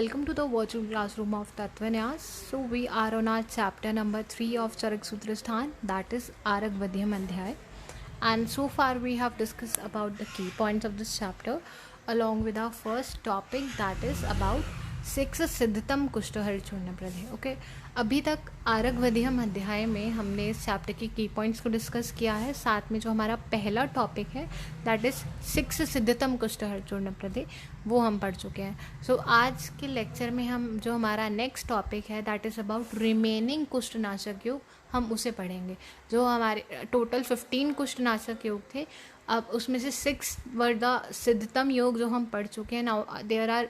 Welcome to the virtual classroom of Tattvanyas. So we are on our chapter number 3 of Charak Sutrasthan, that is Arak Vadhyam Adhyay. And so far we have discussed about the key points of this chapter along with our first topic, that is about 6 सिद्धतम कुष्ठहर चूर्ण प्रदे. Okay, अभी तक आरग वधियम अध्याय में हमने इस chapter के की पॉइंट्स को डिस्कस किया है. साथ में जो हमारा पहला टॉपिक है दैट इज 6 सिद्धतम कुष्ठहर चूर्ण प्रदे, वो हम पढ़ चुके हैं. सो आज के लेक्चर में हम जो हमारा नेक्स्ट टॉपिक है दैट इज़ अबाउट रिमेनिंग कुष्ठनाशक योग, हम उसे पढ़ेंगे. जो हमारे टोटल 15 कुष्ठनाशक योग थे, अब उसमें से 6 वर द सिद्धतम योग जो हम पढ़ चुके हैं. Now there are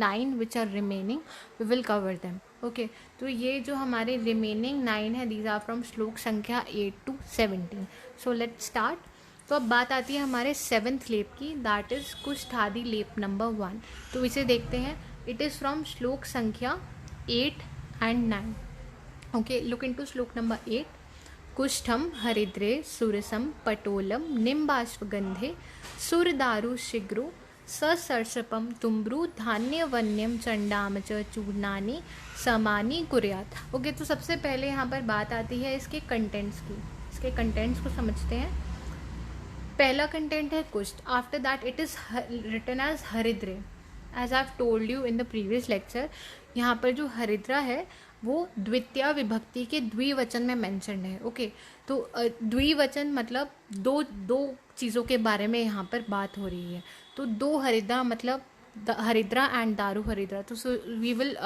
9 which are remaining, we will cover them. Okay, तो ये जो हमारे रिमेनिंग 9 है दीज आर फ्रॉम श्लोक संख्या 8 to 17. So let's start. तो अब बात आती है हमारे 7th लेप की, दैट इज कुष्ठादि लेप नंबर 1. तो इसे देखते हैं. इट इज़ फ्रॉम श्लोक संख्या 8 and 9. ओके, लुक इनटू श्लोक नंबर 8. कुष्ठम हरिद्रे सुरसम पटोलम निम्बाश्वगंधे सुरदारु शीघ्रो ससर्षपम तुम्ब्रू धान्य वन्यम चंडाम च चूर्णानि समानी कुर्यात. ओके, तो सबसे पहले यहाँ पर बात आती है इसके कंटेंट्स की. इसके कंटेंट्स को समझते हैं. पहला कंटेंट है कुष्ठ. After that it is written as हरिद्रे. As I have told you in the previous lecture, यहाँ पर जो हरिद्रा है वो द्वितीय विभक्ति के द्विवचन में मेंशन्ड है. ओके, तो द्विवचन मतलब दो चीज़ों के बारे में यहाँ पर बात हो रही है. तो 2 हरिद्रा मतलब हरिद्रा एंड दारू हरिद्रा. तो we will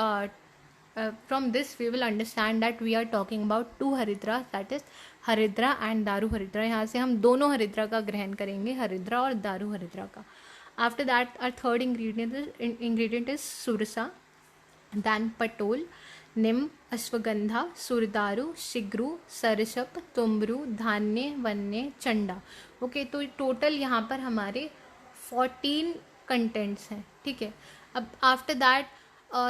from this we will understand that we are talking about 2 हरिद्रा, दैट इज हरिद्रा एंड दारू हरिद्रा. यहाँ से हम दोनों हरिद्रा का ग्रहण करेंगे, हरिद्रा और दारू हरिद्रा का. After that are third ingredient is सुरसा, then पटोल, निम, अश्वगंधा, सुरदारु, शिग्रु, सरसप, तुम्ब्रू, धान्य, वन्य, चंडा. ओके, तो टोटल यहाँ पर हमारे 14 कंटेंट्स हैं. ठीक है. अब आफ्टर दैट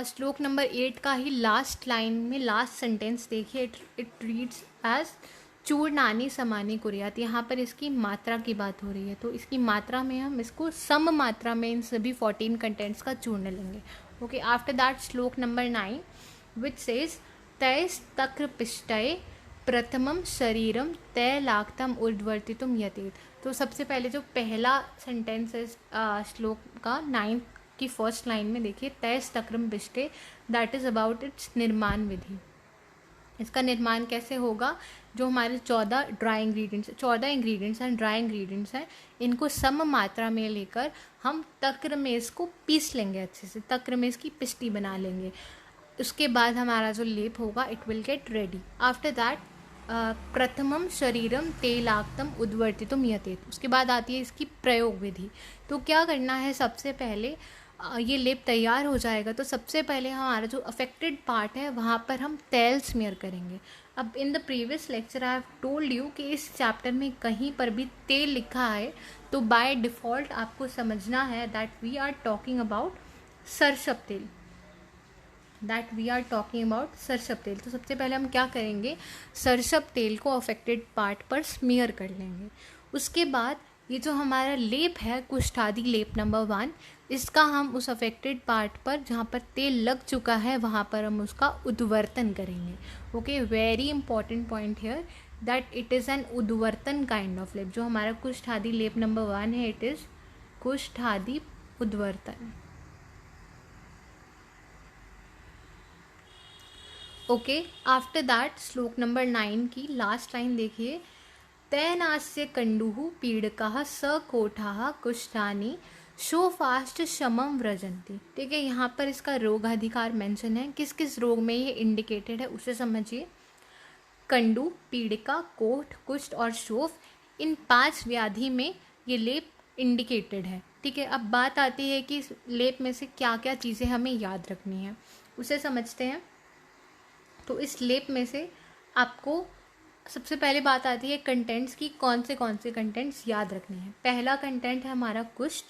श्लोक नंबर 8 का ही लास्ट लाइन में लास्ट सेंटेंस देखिए. इट रीड्स एज चूर्णानि समानी कुर्यात. यहाँ पर इसकी मात्रा की बात हो रही है, तो इसकी मात्रा में हम इसको सम मात्रा में इन सभी 14 कंटेंट्स का चूर्ण लेंगे. ओके, आफ्टर दैट श्लोक नंबर 9 विच सेज तैस्तक्र पिष्टये प्रथमम शरीरम तैलाक्तम उद्वर्तितुम यतेत. तो सबसे पहले जो पहला सेंटेंस है श्लोक का 9 की फर्स्ट लाइन में देखिए, तैस्तक्रम पिष्टे, दैट इज अबाउट इट्स निर्माण विधि. इसका निर्माण कैसे होगा. जो हमारे 14 dry ingredients, 14 ingredients and dry ingredients हैं, इनको सम मात्रा में लेकर हम तक्रमेस को पीस लेंगे अच्छे से, तक्रमेस की पिष्टी बना लेंगे. उसके बाद हमारा जो लेप होगा it will get ready. After that प्रथमम शरीरम तेलाक्तम उद्वर्तितुम यतेत. उसके बाद आती है इसकी प्रयोग विधि. तो क्या करना है, सबसे पहले ये लेप तैयार हो जाएगा तो सबसे पहले हमारा जो अफेक्टेड पार्ट है वहाँ पर हम तेल स्मीयर करेंगे. अब इन the previous lecture I have told you कि इस चैप्टर में कहीं पर भी तेल लिखा है तो बाय डिफ़ॉल्ट आपको समझना है that we are talking about सरसप तेल, सरसप तेल. तो सबसे पहले हम क्या करेंगे, सरसप तेल को अफेक्टेड पार्ट पर स्मीयर कर लेंगे. उसके बाद ये जो हमारा लेप है कुष्ठादि लेप नंबर 1, इसका हम उस अफेक्टेड पार्ट पर जहाँ पर तेल लग चुका है वहाँ पर हम उसका उद्वर्तन करेंगे. Okay, very important point here that it is an उद्वर्तन काइंड ऑफ लेप. जो हमारा कुष्ठादि लेप नंबर 1 है, इट इज़ कुष्ठादि उद्वर्तन. ओके, आफ्टर दैट श्लोक नंबर 9 की लास्ट लाइन देखिए, तैनास्य कंडुः पीड़काः सकोठाः कुष्ठानि शोफास्ट शमम व्रजंती. ठीक है, यहाँ पर इसका रोगाधिकार मेंशन है. किस किस रोग में ये इंडिकेटेड है उसे समझिए. कंडु, पीड़िका, कोठ, कुष्ठ और शोफ, इन 5 व्याधि में ये लेप इंडिकेटेड है. ठीक है. अब बात आती है कि इस लेप में से क्या क्या चीज़ें हमें याद रखनी है, उसे समझते हैं. तो इस लेप में से आपको सबसे पहले बात आती है कंटेंट्स की, कौन से कंटेंट्स याद रखने हैं. पहला कंटेंट है हमारा कुष्ठ.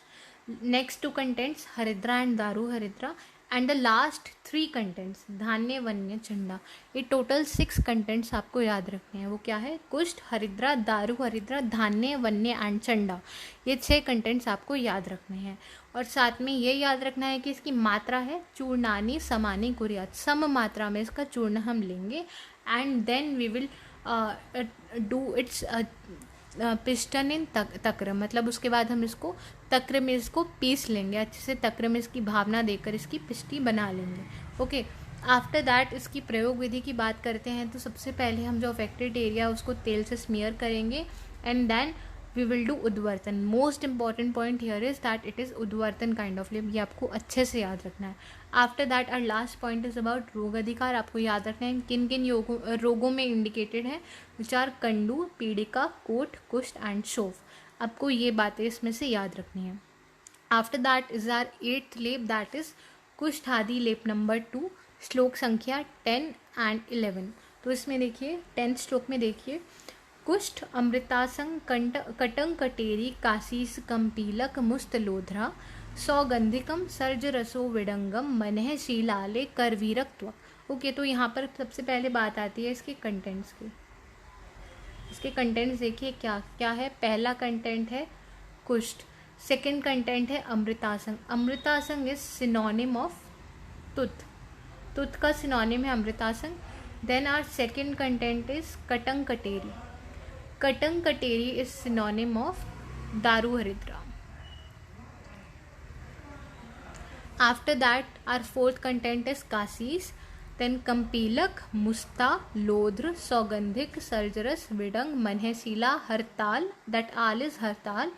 नेक्स्ट 2 कंटेंट्स हरिद्रा एंड दारू हरिद्रा. एंड द लास्ट 3 कंटेंट्स धान्य वन्य चंडा, ये टोटल 6 कंटेंट्स आपको याद रखने हैं। वो क्या है? कुष्ठ, हरिद्रा, दारु हरिद्रा, धान्य वन्य एंड चंडा, ये 6 कंटेंट्स आपको याद रखने हैं। और साथ में ये याद रखना है कि इसकी मात्रा है चूर्णानी समानी कुर्यात, सम मात्रा में इसका चूर्ण हम लेंगे। And then we will do its पिस्टन इन तक्र, मतलब उसके बाद हम इसको तक्र में इसको पीस लेंगे, अच्छे से तक्र में इसकी भावना देकर इसकी पिष्टी बना लेंगे। ओके, आफ्टर दैट इसकी प्रयोग विधि की बात करते हैं तो सबसे पहले हम जो अफेक्टेड एरिया उसको तेल से स्मियर करेंगे and then we will do उद्वर्तन। Most important point here is that it is उद्वर्तन काइंड ऑफ लिप, ये आपको अच्छे से याद रखना है। After that our last point is about रोग अधिकार, आपको याद रखना है किन किन रोगों में इंडिकेटेड है, विच आर कंडू, पीड़िका, कोट, कुष्ठ एंड शोफ, आपको ये बातें इसमें से याद रखनी है। After that is are 8th लेप, दैट इज कुष्ठ आदि लेप नंबर 2, श्लोक संख्या 10 एंड 11। तो इसमें देखिए 10th श्लोक में देखिए, कुष्ठ अमृतासंग कटंग कटेरी काशीस कंपीलक मुस्तलोध्रा सौगंधिकम सर्ज रसो विडंगम मनः शीलाले करवीरक्त्व। ओके, तो यहाँ पर सबसे पहले बात आती है इसके कंटेंट्स की। इसके कंटेंट्स देखिए क्या क्या है। पहला कंटेंट है कुष्ठ, सेकंड कंटेंट है अमृतासंग। अमृतासंग इज सिनोनिम ऑफ तुत, तुत का सिनोनिम है अमृतासंग। Then our second content is कटंग कटेरी, कटंग कटेरी इज सिनोनिम ऑफ दारू हरिद्रा। After that our fourth content is काशीस, then कंपीलक, मुस्ता, लोध्र, सौगंधिक, सर्जरस, विडंग, मनहशीला, हरताल, दैट आल इज हरताल,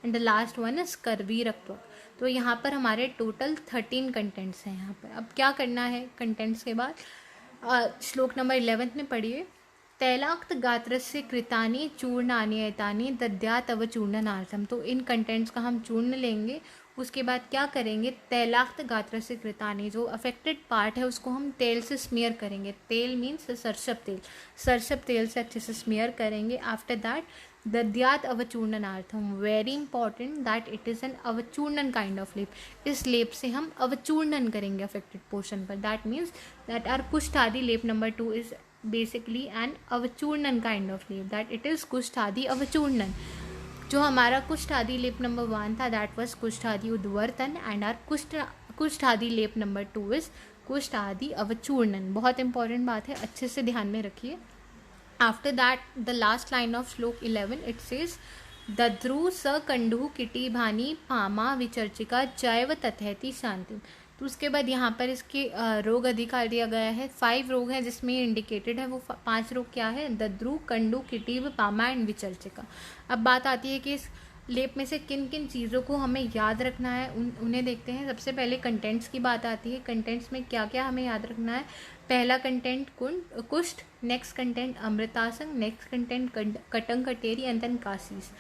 and the last one is करवीरक्त्व। तो यहाँ पर हमारे टोटल 13 कंटेंट्स हैं यहाँ पर। अब क्या करना है कंटेंट्स के बाद, श्लोक नंबर 11 में पढ़िए, तैलाक्त गात्रस्य कृतानि चूर्णानि एतानि दद्यात् अवचूर्णनार्थम। तो इन कंटेंट्स का हम चूर्ण लेंगे, उसके बाद क्या करेंगे, तैलाक्त गात्रस्य कृतानि, जो अफेक्टेड पार्ट है उसको हम तेल से स्मियर करेंगे। तेल मीन्स सरसब तेल, सरसब तेल से अच्छे से स्मियर करेंगे। आफ्टर दैट दद्यात् अवचूर्णनार्थम, very important that it is an अवचूर्णन काइंड ऑफ लेप, इस लेप से हम अवचूर्णन करेंगे अफेक्टेड पोर्शन पर। दैट मीन्स दैट आर कुष्ठ आदि लेप number 2 is basically an avachurnan kind of leap, that it is कुष्ठादि avachurnan। जो हमारा कुष्ठादि लेप नंबर 1 था दैट वाज कुष्ठादि उद्वर्तन एंड आर कुष्ठादि लेप नंबर 2 इज कुष्ठादि अवचूर्णन। बहुत इंपॉर्टेंट बात है, अच्छे से ध्यान में रखिए। After that the last line of श्लोक 11 इट सेज दद्रु स कंडु किटी भानी पामा विचर्चिका जैव तथैति शांति। तो उसके बाद यहाँ पर इसके रोग अधिकार दिया गया है। 5 रोग हैं जिसमें इंडिकेटेड है। वो 5 रोग क्या है, दद्रु, कंडु, किटीव, पामा एंड विचर्चिका। अब बात आती है कि इस लेप में से किन किन चीज़ों को हमें याद रखना है, उन्हें देखते हैं। सबसे पहले कंटेंट्स की बात आती है। कंटेंट्स में क्या क्या हमें याद रखना है। पहला कंटेंट कुष्ठ, नेक्स्ट कंटेंट अमृतासंग, नेक्स्ट कंटेंट कटंग कटेरी एंड देन काशीस,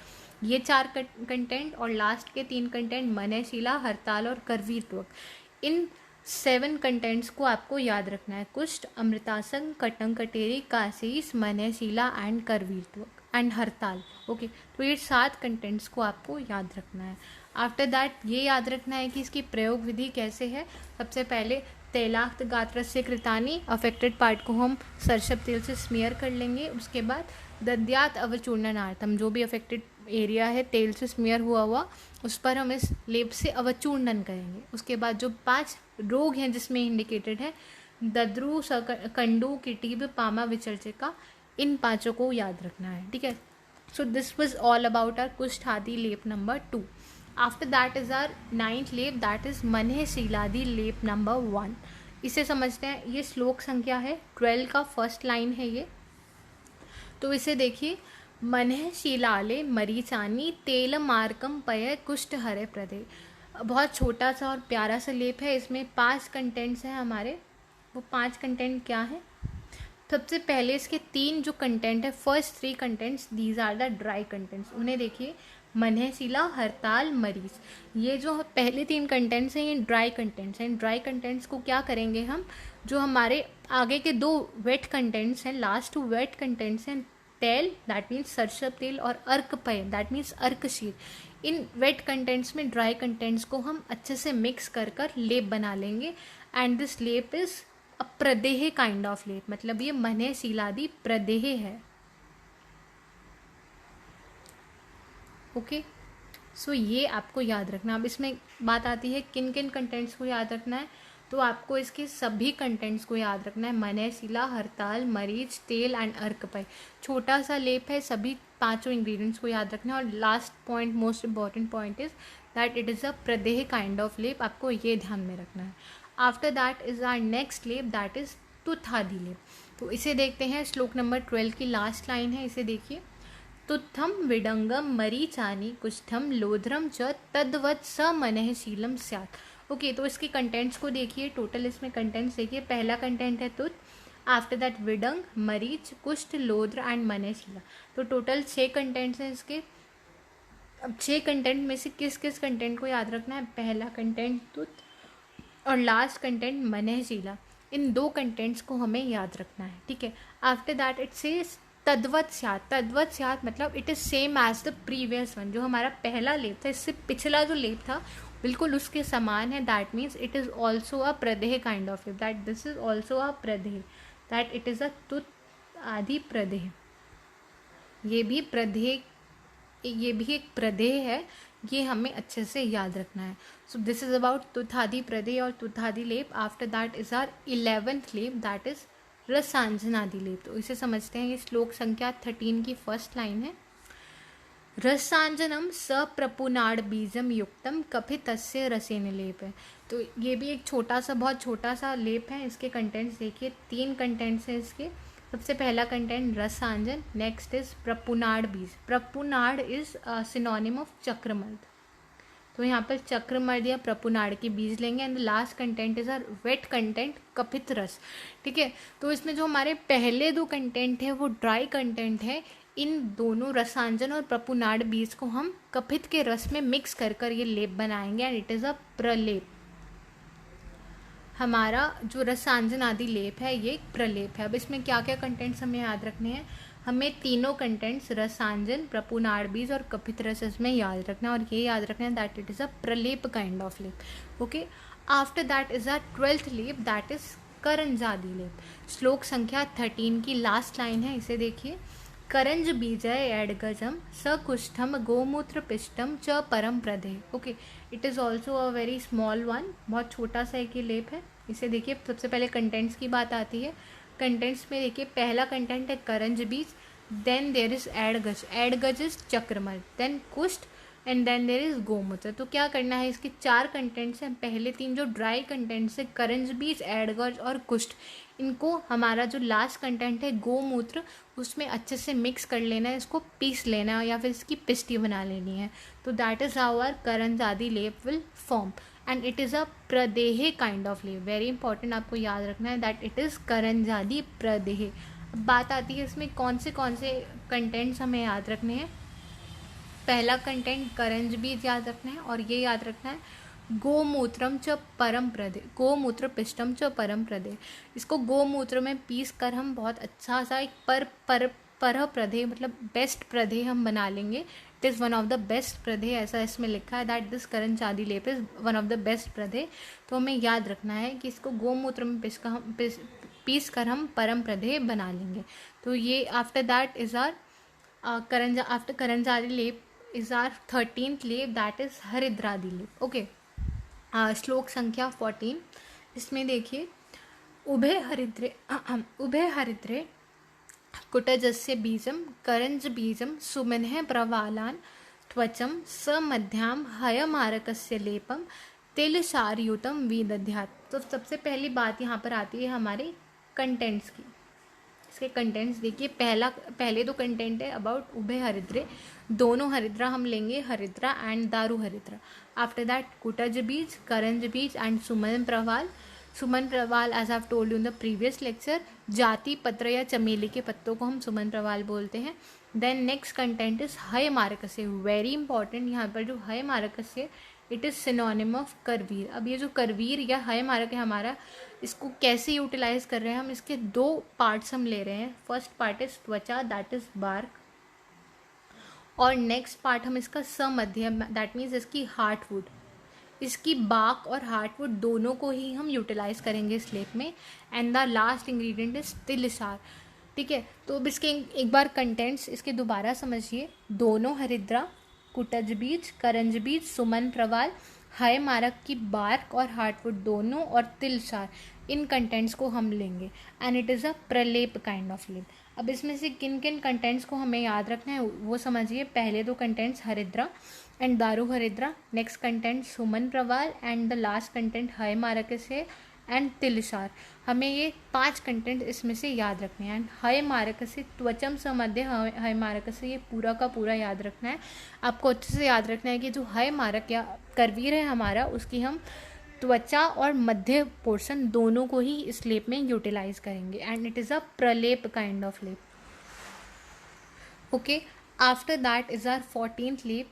ये 4 कंटेंट। और लास्ट के 3 कंटेंट मनहशीला, हरताल और करवीरत्वक। इन 7 कंटेंट्स को आपको याद रखना है। कुष्ठ, अमृतासंग, कटंग कटेरी, काशीस, मनहशीला एंड करवीरत्वक एंड हरताल। ओके, तो ये 7 कंटेंट्स को आपको याद रखना है। आफ्टर दैट ये याद रखना है कि इसकी प्रयोग विधि कैसे है। सबसे पहले तैलाक्त गात्रस्य कृतानि, अफेक्टेड पार्ट को हम सरसब तेल से स्मियर कर लेंगे। उसके बाद दद्यात् अवचूर्णनार्थम, जो भी अफेक्टेड एरिया है तेल से स्मियर हुआ उस पर हम इस लेप से अवचूर्णन करेंगे। उसके बाद जो 5 रोग हैं जिसमें इंडिकेटेड है, दद्रु, कंडु, किटीब, पामा, विचर्चिका, इन 5 को याद रखना है। ठीक है, so this was all about our कुष्ठादि लेप number 2। After that is our 9th लेप, दैट इज मनहशीलादि लेप नंबर 1। इसे समझते हैं। ये श्लोक संख्या है 12 का फर्स्ट लाइन है ये। तो इसे देखिए, मनहशीलाले मरीचानी तेल मार्कम पय कुष्ठ हरे प्रदे। बहुत छोटा सा और प्यारा सा लेप है। इसमें 5 कंटेंट्स हैं हमारे। वो 5 कंटेंट क्या है। सबसे पहले इसके 3 जो कंटेंट है, first 3 contents these are the dry contents. उन्हें देखिए, मनहशीला, हरताल, मरीच, ये जो पहले 3 कंटेंट्स हैं ये ड्राई कंटेंट्स हैं। ड्राई कंटेंट्स को क्या करेंगे हम, जो हमारे आगे के 2 वेट कंटेंट्स हैं, लास्ट 2 वेट कंटेंट्स हैं, तेल दैट मीन्स सरसब तेल और अर्क पय दैट मीन्स अर्कशीर, इन वेट कंटेंट्स में ड्राई कंटेंट्स को हम अच्छे से मिक्स कर कर लेप बना लेंगे। एंड दिस लेप इज अ प्रदेह काइंड ऑफ लेप, मतलब ये मन्य शीलादि प्रदेह है। ओके, सो ये आपको याद रखना। अब इसमें बात आती है किन किन कंटेंट्स को याद रखना है, तो आपको इसके सभी कंटेंट्स को याद रखना है। मन्य शिला, हरताल, मरीच, तेल एंड अर्कपय। छोटा सा लेप है, सभी पांचों इंग्रेडिएंट्स को याद रखना है। और last point, most important point is that it is a प्रदेह काइंड ऑफ लेप, आपको ये ध्यान में रखना है। After that is our next लेप, दैट इज तुथादि लेप। तो इसे देखते हैं, श्लोक नंबर 12 की लास्ट लाइन है, इसे देखिए। तुत्थम विडंगम मरीचानी कुष्ठम लोध्रम च तद्वत् स मनः शीलम स्यात्। ओके, तो इसके कंटेंट्स को देखिए, टोटल इसमें कंटेंट्स देखिए। पहला कंटेंट है तुत, आफ्टर दैट विडंग, मरीच, कुष्ठ, लोध्र एंड मनः शीला। तो टोटल 6 कंटेंट्स हैं इसके। अब 6 कंटेंट में से किस किस कंटेंट को याद रखना है? पहला कंटेंट तुत और लास्ट कंटेंट मनः शीला। इन 2 कंटेंट्स को हमें याद रखना है, ठीक है। आफ्टर दैट इट सेज तद्वत् स्यात्। तद्वत् स्यात् मतलब it is same as the previous one. जो हमारा पहला लेप था, इससे पिछला जो लेप था बिल्कुल उसके समान है। That means it is also a प्रदेह काइंड ऑफ लेप, that this is also a प्रदेह, दैट इट इज़ अ तुत आदि प्रदेह। ये भी एक प्रदेह है, ये हमें अच्छे से याद रखना है। सो दिस इज अबाउट तुथादि प्रदेह और तुथादि लेप। After that is are 11th लेप, दैट इज रसांजनादि लेप। तो इसे समझते हैं, ये श्लोक संख्या 13 की फर्स्ट लाइन है। रसांजनम सप्रपुनाड़ बीजम युक्तम कफितस्य रसेन लेप है। तो ये भी एक छोटा सा, बहुत छोटा सा लेप है। इसके कंटेंट्स देखिए, 3 कंटेंट्स हैं इसके। सबसे पहला कंटेंट रसांजन, नेक्स्ट इज प्रपुनाड़ बीज। प्रपुनाड़ इज सिनोनिम ऑफ चक्रमर्द, तो यहाँ पर चक्रमर्द या प्रपुनाड़ के बीज लेंगे। And last content is our wet content कपित रस, ठीक है। तो इसमें जो हमारे पहले 2 कंटेंट है वो ड्राई कंटेंट है। इन दोनों रसांजन और प्रपुनाड़ बीज को हम कपित के रस में मिक्स कर कर ये लेप बनाएंगे एंड इट इज़ अ प्रलेप। हमारा जो रसांजन आदि लेप है ये एक प्रलेप है। अब इसमें क्या क्या कंटेंट्स हमें याद रखने हैं? हमें तीनों कंटेंट्स रसांजन, प्रपुनाड़ बीज और कपित रस इसमें याद रखना है, और ये याद रखना है दैट इट इज़ अ प्रलेप काइंड ऑफ लेप। Okay, after that is a 12th लेप, दैट इज करंजादि लेप। श्लोक संख्या 13 की लास्ट लाइन है, इसे देखिए। करंज बीजय एडगजम सकुष्ठम गोमूत्र पिष्टम च परम प्रदे। Okay, it is also a very small one, बहुत छोटा सा एक ये लेप है। इसे देखिए, सबसे पहले कंटेंट्स की बात आती है। कंटेंट्स में देखिए, पहला कंटेंट है करंज बीज, देन देर इज एडगज, एडगज इज चक्रमल, देन कुष्ठ एंड देन देर इज गोमूत्र। तो क्या करना है, इसके 4 कंटेंट्स हैं। पहले 3 जो ड्राई कंटेंट्स है, करंज बीज, एडगज और कुष्ठ, इनको हमारा जो लास्ट कंटेंट है गोमूत्र, उसमें अच्छे से मिक्स कर लेना है, इसको पीस लेना है या फिर इसकी पिस्टी बना लेनी है। तो दैट इज हाउ आवर करंजादि लेप will form and it is a प्रदेह काइंड ऑफ लेप। वेरी इंपॉर्टेंट, आपको याद रखना है दैट इट इज़ करंजादि प्रदेह। अब बात आती है इसमें कौन से कंटेंट्स हमें याद रखने हैं। पहला कंटेंट करंज बीज याद रखना है, और ये याद रखना है गोमूत्रम च परम प्रदे, गोमूत्र पिष्टम च परम प्रदे। इसको गोमूत्र में पीस कर हम बहुत अच्छा सा एक पर प्रदे मतलब बेस्ट प्रदे हम बना लेंगे। It is one of the best प्रदे, ऐसा इसमें लिखा है दैट दिस करंजादि लेप is one of the best प्रदे। तो हमें याद रखना है कि इसको गोमूत्र में पीस कर हम परम प्रदे बना लेंगे। तो ये after that is our after करंजादि लेप is our 13th लेप, दैट इज हरिद्रादि लेप। ओके, श्लोक संख्या 14, इसमें देखिए। उभे हरिद्रे कुटजस्य बीजम करंज बीजम सुमनः प्रवालान त्वचम समध्याम हयमारकस्य लेपम तिलसारयुतम विदध्यात्। तो सबसे पहली बात यहाँ पर आती है हमारे कंटेंट्स की। इसके कंटेंट्स देखिए, पहले 2 कंटेंट है अबाउट उभय हरिद्रे, दोनों हरिद्रा हम लेंगे, हरिद्रा एंड दारू हरिद्रा। आफ्टर दैट कुटज बीज, करंज बीज एंड सुमन प्रवाल। सुमन प्रवाल as I have told you in the previous lecture, जाति पत्र या चमेली के पत्तों को हम सुमन प्रवाल बोलते हैं। देन नेक्स्ट कंटेंट इज हय मारकस्य, वेरी इंपॉर्टेंट। यहाँ पर जो हय मारकस्य, it is synonym of Karveer. अब ये जो करवीर या हय मारक है हमारा, इसको कैसे यूटिलाइज कर रहे हैं हम, इसके 2 पार्ट्स हम ले रहे हैं। फर्स्ट पार्ट इज त्वचा, दैट इज बार्क, और नेक्स्ट पार्ट हम इसका समध्यम, दैट मीन्स इसकी हार्टवुड, इसकी बाक और हार्टवुड दोनों को ही हम यूटिलाइज करेंगे इस लेप में। And the last ingredient is तिलसार। ठीक है, तो अब इसके एक बार कंटेंट्स इसके दोबारा समझिए। दोनों हरिद्रा, कुटज बीज, करंज बीज, सुमन प्रवाल, हय मारक की बार्क और हार्टवुड दोनों, और तिलसार, इन कंटेंट्स को हम लेंगे। एंड इट इज़ अ प्रलेप काइंड ऑफ लेप। अब इसमें से किन किन कंटेंट्स को हमें याद रखना है वो समझिए। पहले दो कंटेंट्स हरिद्रा एंड दारू हरिद्रा, नेक्स्ट कंटेंट सुमन प्रवाल, एंड द लास्ट कंटेंट हय मारक से एंड तिलसार। हमें ये 5 कंटेंट इसमें से याद रखने हैं। एंड हय मारक से त्वचम समध्य, हय मारक से ये पूरा का पूरा याद रखना है। आपको अच्छे से याद रखना है कि जो हय मारक या करवीर है हमारा, उसकी हम त्वचा और मध्य पोर्शन दोनों को ही इस लेप में यूटिलाइज करेंगे। एंड इट इज़ अ प्रलेप काइंड ऑफ लेप। Okay, after that is our 14th lep.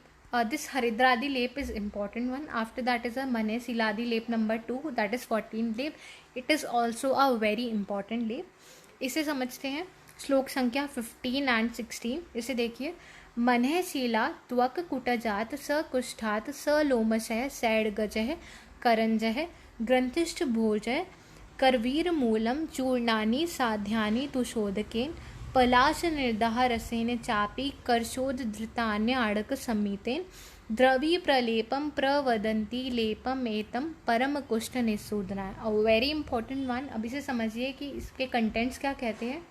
This Haridradi lep is important one. After that is a Mane Siladi lep number 2, that is 14th lep. It is also a very important lep. इसे समझते हैं। श्लोक संख्या 15 and 16 इसे देखिए। मने शिला त्वक कुटजात स कुष्ठात स लोमशः सैडगजः करंजः ग्रंथिष्ठ भोजः करवीर मूलम चूर्णानि साध्यानि तुषोदकेन पलाश निर्दाह रसेन चापी कर्षोद धृतान्य आड़क समीतेन द्रवी प्रलेपम प्रवदंती लेपम एतम परम कुष्ठ निसूदनाय। A very important one. अभी से समझिए कि इसके कंटेंट्स क्या कहते हैं।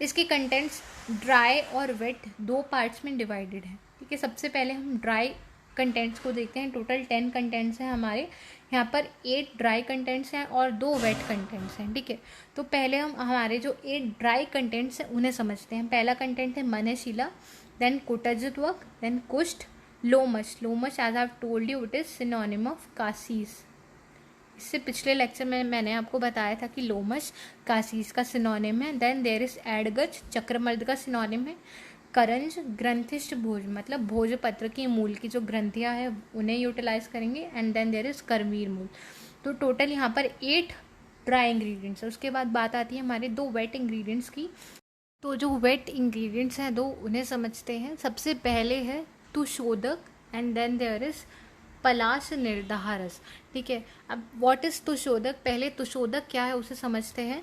इसके कंटेंट्स ड्राई और वेट 2 पार्ट्स में डिवाइडेड है। ठीक है, सबसे पहले हम ड्राई कंटेंट्स को देखते हैं। टोटल 10 कंटेंट्स हैं हमारे यहाँ पर। 8 ड्राई कंटेंट्स हैं और 2 वेट कंटेंट्स हैं। ठीक है, तो पहले हम हमारे जो 8 ड्राई कंटेंट्स हैं उन्हें समझते हैं। पहला कंटेंट है मनशिला, देन कुटजत्वक, देन कुष्ठ, लोमश। लोमश as I have told you it is synonym of कासीस। इससे पिछले लेक्चर में मैंने आपको बताया था कि लोमश कासीस का सिनोनिम है। देन देयर इज एडगज, चक्रमर्द का सिनोनिम है। करंज ग्रंथिष्ठ भोज, मतलब भोजपत्र की मूल की जो ग्रंथियाँ हैं उन्हें यूटिलाइज करेंगे। And then there is Karveer मूल। तो टोटल यहाँ पर 8 ड्राई इंग्रेडिएंट्स है। उसके बाद बात आती है हमारे 2 वेट इंग्रेडिएंट्स की। तो जो वेट इंग्रेडिएंट्स हैं 2 उन्हें समझते हैं। सबसे पहले है तुषोदक एंड देन देयर इज पलाश निर्दाह रस। ठीक है, अब व्हाट इज तुषोदक, पहले तुषोदक क्या है उसे समझते हैं।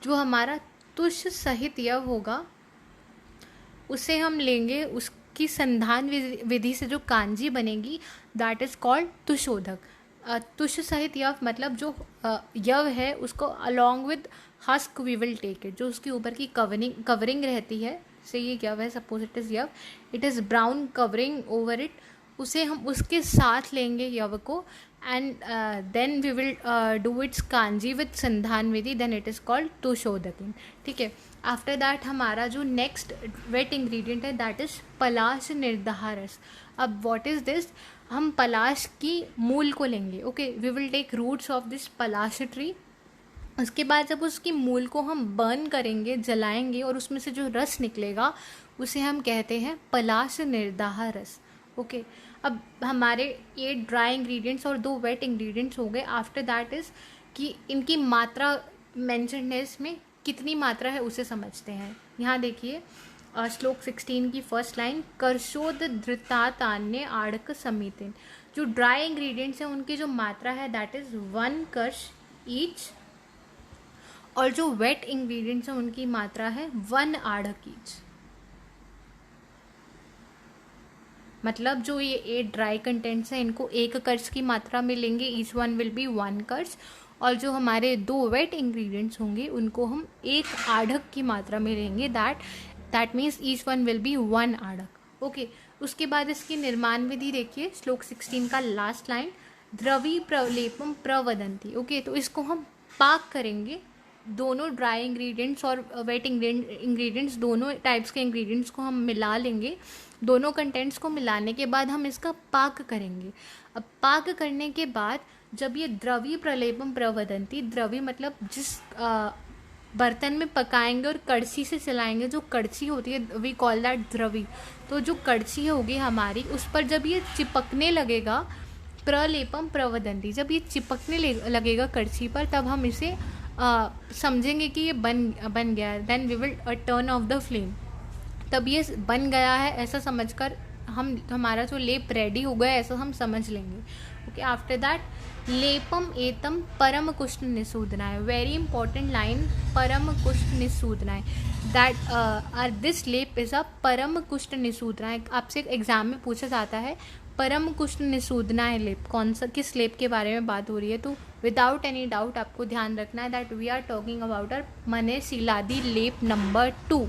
जो हमारा तुष सहित यव होगा उसे हम लेंगे, उसकी संधान विधि से जो कांजी बनेगी दैट इज कॉल्ड तुषोदक। तुष सहित यव मतलब जो यव है उसको along with husk we will take it. जो उसके ऊपर की कवरिंग रहती है, से ये यव है, सपोज इट इज़ यव, it is brown covering over it, उसे हम उसके साथ लेंगे यव को। And then we will do its कांजी विद संधान विधि, देन इट इज़ कॉल्ड तुषोदकिन। ठीक है, आफ्टर दैट हमारा जो नेक्स्ट वेट इंग्रेडिएंट है दैट इज़ पलाश निर्दाह रस। अब व्हाट इज़ दिस, हम पलाश की मूल को लेंगे। Okay, we will take roots of this पलाश ट्री। उसके बाद जब उसकी मूल को हम बर्न करेंगे, जलाएंगे, और उसमें से जो रस निकलेगा उसे हम कहते हैं पलाश निर्दाह रस। ओके, अब हमारे 8 ड्राई इंग्रेडिएंट्स और 2 वेट इंग्रेडिएंट्स हो गए। आफ्टर दैट इज़ कि इनकी मात्रा मेंशन्ड है, इसमें कितनी मात्रा है उसे समझते हैं। यहाँ देखिए श्लोक 16 की फर्स्ट लाइन, कर्षोद धृतातान्य आड़क समीतिन। जो ड्राई इंग्रेडिएंट्स हैं उनकी जो मात्रा है दैट इज़ 1 कर्ष ईच, और जो वेट इंग्रेडिएंट्स हैं उनकी मात्रा है 1 आड़क ईच। मतलब जो ये 8 ड्राई कंटेंट्स हैं इनको 1 कर्ष की मात्रा में लेंगे, ईच वन विल बी 1 कर्ष। और जो हमारे 2 वेट इंग्रेडिएंट्स होंगे उनको हम 1 आढ़क की मात्रा में लेंगे, that means each one will be 1 आढ़क। ओके, उसके बाद इसकी निर्माण विधि देखिए, श्लोक 16 का लास्ट लाइन, द्रवी प्रलेपम प्रवदंती। ओके, तो इसको हम पाक करेंगे। दोनों ड्राई इंग्रेडिएंट्स और वेट इंग्रेडिएंट्स, दोनों टाइप्स के इंग्रेडिएंट्स को हम मिला लेंगे। दोनों कंटेंट्स को मिलाने के बाद हम इसका पाक करेंगे। अब पाक करने के बाद जब ये द्रवी प्रलेपम प्रवदंती, द्रवी मतलब जिस बर्तन में पकाएंगे और कड़छी से चलाएंगे, जो कड़छी होती है वी कॉल दैट द्रवी। तो जो कड़छी होगी हमारी, उस पर जब ये चिपकने लगेगा, प्रलेपम प्रवदंती, जब ये चिपकने लगेगा कड़छी पर, तब हम इसे समझेंगे कि ये बन गया है। Then we will turn off the flame. तब ये बन गया है ऐसा समझकर हमारा जो लेप रेडी हो गया ऐसा हम समझ लेंगे. ओके, आफ्टर दैट लेपम एतम परम कुष्ठ निसूदनाय. वेरी इंपॉर्टेंट लाइन, परम कुष्ठ निसूदनाय. दैट दिस लेप इज अ परम कुष्ठ निसूदनाय. आपसे एग्जाम में पूछा जाता है परम कुष्ठ निसूदनाय लेप कौन सा, किस लेप के बारे में बात हो रही है. तो विदाउट एनी डाउट आपको ध्यान रखना है that we are talking about uh मने शीलादि लेप number 2.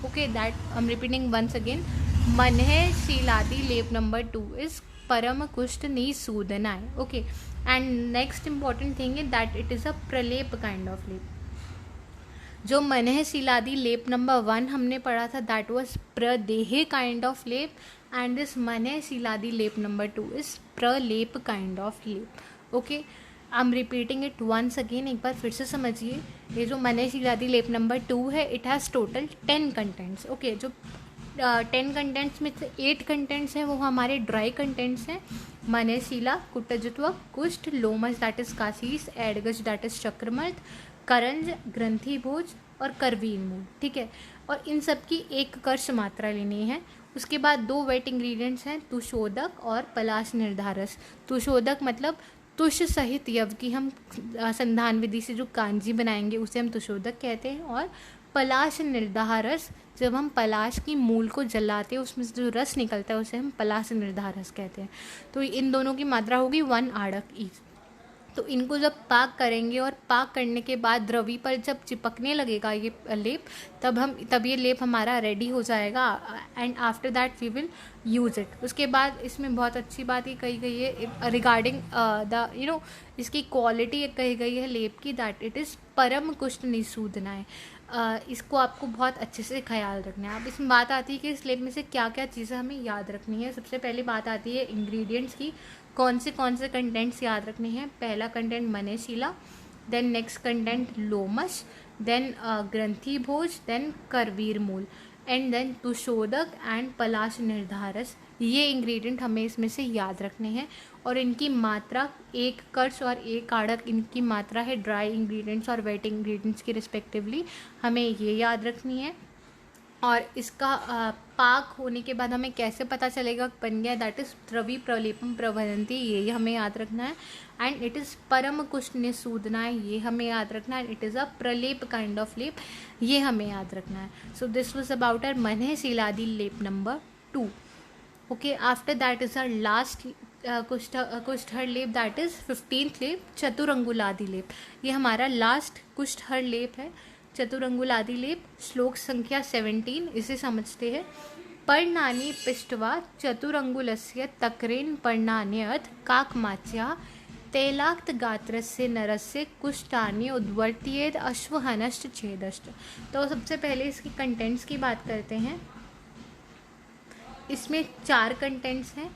Okay, that I am repeating once again. मने शीलादि लेप नंबर 2 इज परम कुष्ठ निसूदनाय. Okay, and next important thing is that it is a प्रलेप काइंड ऑफ लेप. जो मनह शीलादि लेप नंबर 1 हमने पढ़ा था दैट वाज प्रदेह काइंड ऑफ लेप, एंड दिस मनह शीलादि लेप नंबर 2 इज प्रलेप काइंड ऑफ लेप. Okay, I am repeating it once again. एक बार फिर से समझिए. ये जो मनह शीलादि लेप नंबर 2 है it has total 10 contents. Okay, जो 10 कंटेंट्स में से 8 कंटेंट्स हैं वो हमारे ड्राई कंटेंट्स हैं. मनशिला, कुटजत्व, कुष्ठ, लोमस दैट इज काशीस, एडगज दैट इज चक्रमर्द, करंज, ग्रंथिभोज और करवीन मूल. ठीक है, और इन सब की एक कर्ष मात्रा लेनी है. उसके बाद 2 वेट इंग्रेडिएंट्स हैं, तुषोदक और पलाश निर्धारस. तुषोदक मतलब तुष सहित यव की हम संधान विधि से जो कांजी बनाएंगे उसे हम तुषोदक कहते हैं. और पलाश निर्धारस, जब हम पलाश की मूल को जलाते हैं उसमें से जो रस निकलता है उसे हम पलाश निर्धारस कहते हैं. तो इन दोनों की मात्रा होगी 1 आड़क ईच. तो इनको जब पाक करेंगे और पाक करने के बाद द्रवी पर जब चिपकने लगेगा ये लेप, तब ये लेप हमारा रेडी हो जाएगा. And after that we will use it. उसके बाद इसमें बहुत अच्छी बात ये कही गई है रिगार्डिंग द इसकी क्वालिटी कही गई है लेप की, दैट इट इज़ परम कुष्ठ निसूदनाय. इसको आपको बहुत अच्छे से ख्याल रखना है. अब इसमें बात आती है कि इस लेप में से क्या क्या चीज़ें हमें याद रखनी है. सबसे पहले बात आती है इंग्रेडिएंट्स की. कौन से कंटेंट्स याद रखने हैं. पहला कंटेंट मनशिला, देन नेक्स्ट कंटेंट लोमश, देन ग्रंथिभोज, देन करवीर मूल, एंड देन तुषोदक एंड पलाश निर्धारस. ये इंग्रेडिएंट हमें इसमें से याद रखने हैं और इनकी मात्रा 1 कर्ष और 1 आड़क इनकी मात्रा है ड्राई इंग्रेडिएंट्स और वेट इंग्रेडिएंट्स की रिस्पेक्टिवली. हमें ये याद रखनी है. और इसका पाक होने के बाद हमें कैसे पता चलेगा बन गया, दैट इज़ द्रवी प्रलेपम प्रवदंती. ये हमें याद रखना है. एंड इट इज़ परम कुष्ठ निसूदनाय, ये हमें याद रखना है. इट इज़ अ प्रलेप काइंड ऑफ लेप, ये हमें याद रखना है. So this was about our मनह शीलादि लेप number 2. Okay, after that is our last कुष्ठहर लेप, दैट इज़ 15th लेप, चतुरंगुलादि लेप. ये हमारा लास्ट कुष्ठहर लेप है, चतुरंगुलादि लेप. श्लोक संख्या 17 इसे समझते हैं. पर्णानि पिष्टवा चतुरंगुलस्य तक्रेन पर्णान्यथ काकमाच्या तैलाक्त गात्रस्य नरस्य कुष्ठानि उद्वर्त्येद अश्वहनश्च छेदश्च. तो सबसे पहले इसकी कंटेंट्स की बात करते हैं. इसमें 4 कंटेंट्स हैं.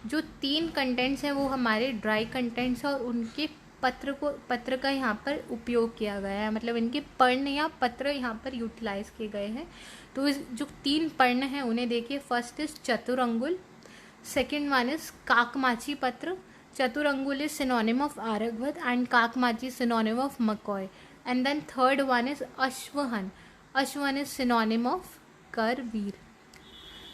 जो 3 कंटेंट्स हैं वो हमारे ड्राई कंटेंट्स हैं और उनके पत्र का यहाँ पर उपयोग किया गया है, मतलब इनके पर्ण या पत्र यहाँ पर यूटिलाइज किए गए हैं. तो इस जो 3 पर्ण हैं उन्हें देखिए. फर्स्ट इज चतुरंगुल, सेकेंड वन इज काकमाची पत्र. चतुरंगुल इज सिनोनिम ऑफ आरगवद एंड काकमाची सिनोनिम ऑफ मकॉय. And then third one is अश्वहन. अश्वहन इज सिनोनिम ऑफ करवीर.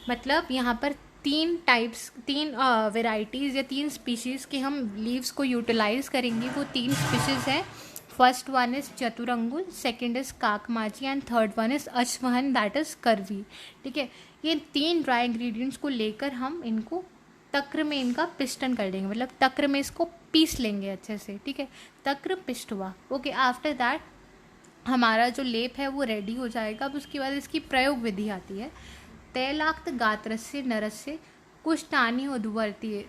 मतलब यहाँ पर 3 वेराइटीज़ या 3 स्पीशीज़ के हम लीव्स को यूटिलाइज करेंगे. वो 3 स्पीशीज़ हैं. फर्स्ट वन इज़ चतुरंगुल, सेकंड इज़ काकमाची एंड थर्ड वन इज़ अश्वहन दैट इज़ करवी. ठीक है, ये 3 ड्राई इंग्रेडिएंट्स को लेकर हम इनको तक्र में इनका पिस्टन कर देंगे, मतलब तक्र में इसको पीस लेंगे अच्छे से. ठीक है, तक्र पिष्टवा. ओके, आफ्टर दैट हमारा जो लेप है वो रेडी हो जाएगा. अब उसके बाद इसकी प्रयोग विधि आती है. तैलाक्त गात्रस्य नरस्य कुष्ठानि उद्वर्त्येय.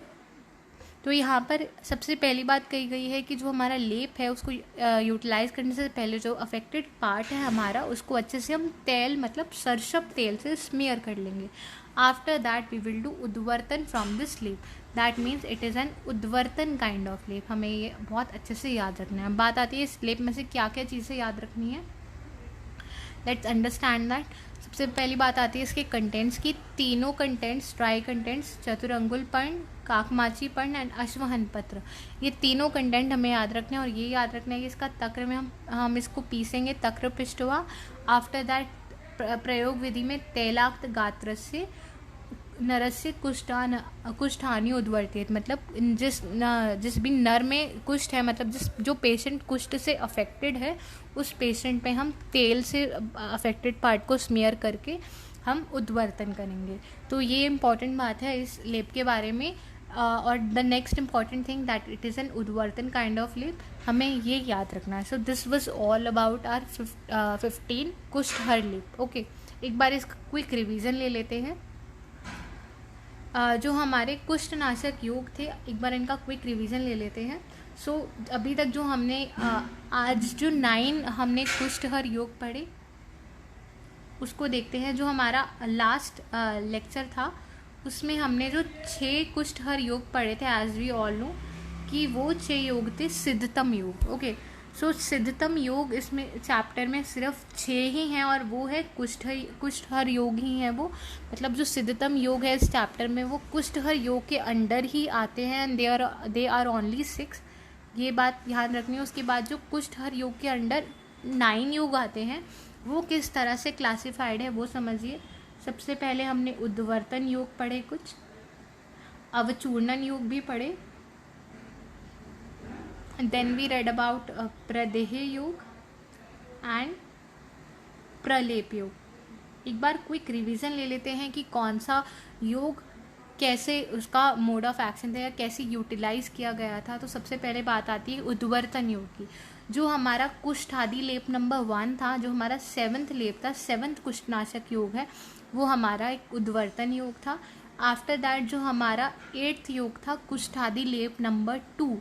तो यहाँ पर सबसे पहली बात कही गई है कि जो हमारा लेप है उसको यूटिलाइज करने से पहले जो अफेक्टेड पार्ट है हमारा उसको अच्छे से हम तेल मतलब सरसप तेल से स्मीयर कर लेंगे. After that we will do उद्वर्तन फ्रॉम दिस लेप. That means it is an उद्वर्तन काइंड ऑफ लेप. हमें ये बहुत अच्छे से याद रखना है. बात आती है इस लेप में से क्या क्या चीज़ें याद रखनी है. Let's understand that. सबसे पहली बात आती है इसके कंटेंट्स की. तीनों कंटेंट्स ड्राई कंटेंट्स चतुरंगुल पर्ण, काकमाची पर्ण एंड अश्वहन पत्र, ये तीनों कंटेंट हमें याद रखने हैं. और ये याद रखना है कि इसका तक्र में हम इसको पीसेंगे, तक्र पिष्टवा. आफ्टर दैट प्रयोग विधि में तैलाक्त गात्रस्य नरस्य कुष्ठानि उद्वर्तित, मतलब जिस भी नर में कुष्ठ है, मतलब जो पेशेंट कुष्ठ से अफेक्टेड है उस पेशेंट पे हम तेल से अफेक्टेड पार्ट को स्मीयर करके हम उद्वर्तन करेंगे। तो ये इम्पॉर्टेंट बात है इस लेप के बारे में। और the next important thing that it is an उद्वर्तन काइंड ऑफ लेप, हमें ये याद रखना है। So this was all about our 15 कुष्ठहर लेप। ओके, एक बार इसका क्विक रिवीजन ले लेते हैं। जो हमारे कुष्ठनाशक योग थे, एक बार इनका क्विक रिवीजन ले लेते हैं। सो अभी तक जो हमने आज जो 9 हमने कुष्ठहर योग पढ़े उसको देखते हैं। जो हमारा लास्ट लेक्चर था उसमें हमने जो 6 कुष्ठहर योग पढ़े थे, एज वी ऑल नो कि वो 6 योग थे सिद्धतम योग। ओके, सो सिद्धतम योग इसमें चैप्टर में सिर्फ 6 ही हैं और वो है कुष्ठहर योग ही हैं वो। मतलब जो सिद्धतम योग है इस चैप्टर में वो कुष्ठहर योग के अंडर ही आते हैं एंड दे आर ओनली 6, ये बात ध्यान रखनी है। उसके बाद जो कुष्ठहर योग के अंडर 9 योग आते हैं वो किस तरह से क्लासिफाइड है वो समझिए। सबसे पहले हमने उद्वर्तन योग पढ़े, कुछ अवचूर्णन योग भी पढ़े, देन वी रेड अबाउट प्रदेह योग एंड प्रलेप योग। एक बार क्विक रिवीजन ले लेते हैं कि कौन सा योग कैसे उसका मोड ऑफ एक्शन था या कैसे यूटिलाइज किया गया था। तो सबसे पहले बात आती है उद्वर्तन योग की। जो हमारा कुष्ठादि लेप नंबर 1 था, जो हमारा 7th लेप था, 7th कुष्ठनाशक योग है, वो हमारा एक उद्वर्तन योग था। आफ्टर दैट जो हमारा 8th योग था कुष्ठादि लेप नंबर 2,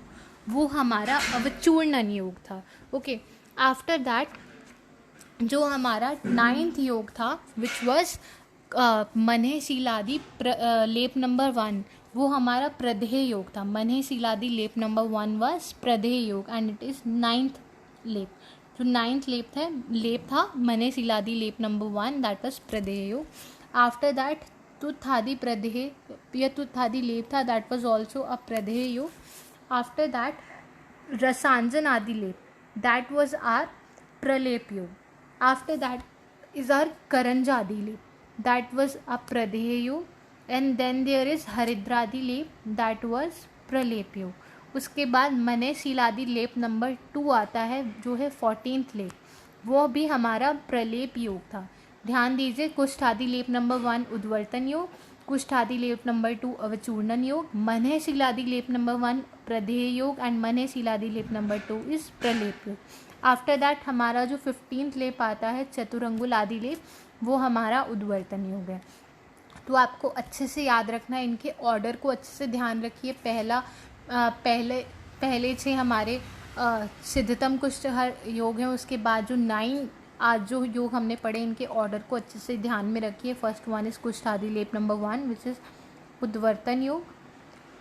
वो हमारा अवचूर्णन योग था। ओके, आफ्टर दैट जो हमारा 9th योग था विच वॉज मन्हेशीलादि लेप नंबर 1, वो हमारा प्रदेह योग था। मन्हेशीलादि लेप नंबर 1 वॉज प्रदेह योग एंड इट इज़ 9th लेप। जो 9th लेप था मन्हेशीलादि लेप नंबर 1, दैट वॉज प्रदेह योग। आफ्टर दैट तुत्थादि प्रदेह या तुत्थादि लेप था, दैट वॉज ऑल्सो अ प्रदेह योग। After that, Rasanjan Adilep, that was our Pralep Yog. After that is our Karanjadi Lep, that was a Pradeya Yog. And then there is Haridradi Lep, that was Pralep Yog. उसके बाद मने शीलादि लेप number 2 आता है जो है 14th लेप, वो भी हमारा प्रलेप योग था। ध्यान दीजिए, कुष्ठादि लेप नंबर 1 उद्वर्तन योग, कुष्ठादि लेप नंबर 2 अवचूर्णन योग, मन्हेशीलादि लेप नंबर 1 प्रदेह योग एंड मन्हेशीलादि लेप नंबर 2 इज प्रलेप योग। आफ्टर दैट हमारा जो 15th लेप आता है चतुरंगुल आदि लेप, वो हमारा उद्वर्तन योग है। तो आपको अच्छे से याद रखना है, इनके ऑर्डर को अच्छे से ध्यान रखिए। पहले 6 हमारे सिद्धतम कुष्ठहर योग हैं, उसके बाद जो 9 आज जो योग हमने पढ़े इनके ऑर्डर को अच्छे से ध्यान में रखिए। फर्स्ट वन इज कुष्ठादि लेप नंबर 1 विच इज उद्वर्तन योग।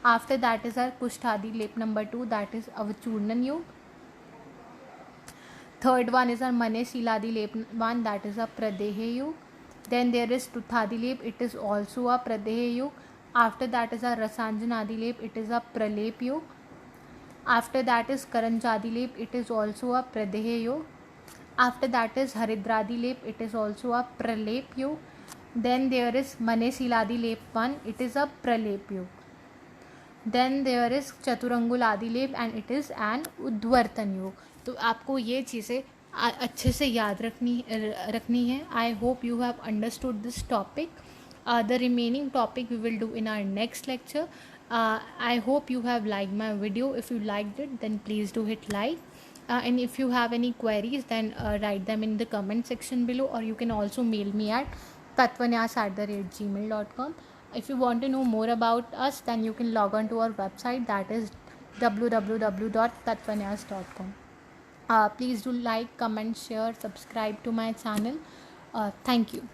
आफ्टर दैट इज आर कुष्ठादि लेप नंबर 2, दैट इज अवचूर्णन योग। थर्ड वन इज आर मन्हेशीलादि लेप 1, दैट इज अ प्रदेह योग। देन देयर इज तुत्थादि लेप, इट इज ऑल्सो अ प्रदेह योग। आफ्टर दैट इज आर रसांजन आदि लेप, इट इज अ प्रलेप योग। आफ्टर दैट इज करंजादि लेप, इट इज ऑल्सो अ प्रदेह योग। After that is Haridradi Lep, it is also a Pralep Yog. Then there is Manneshiladi Lep 1, it is a Pralep Yog. Then there is Chaturangul Adi Lep and it is an Udvartan Yog. तो आपको ये चीज़ें अच्छे से याद रखनी है। I hope you have understood this topic. The remaining topic we will do in our next lecture. I hope you have liked my video. If you liked it, then please do hit like. And if you have any queries, then write them in the comment section below, or you can also mail me at tatvanyas@gmail.com. If you want to know more about us, then you can log on to our website, that is www.tatvanyas.com. Please do like, comment, share, subscribe to my channel. Thank you.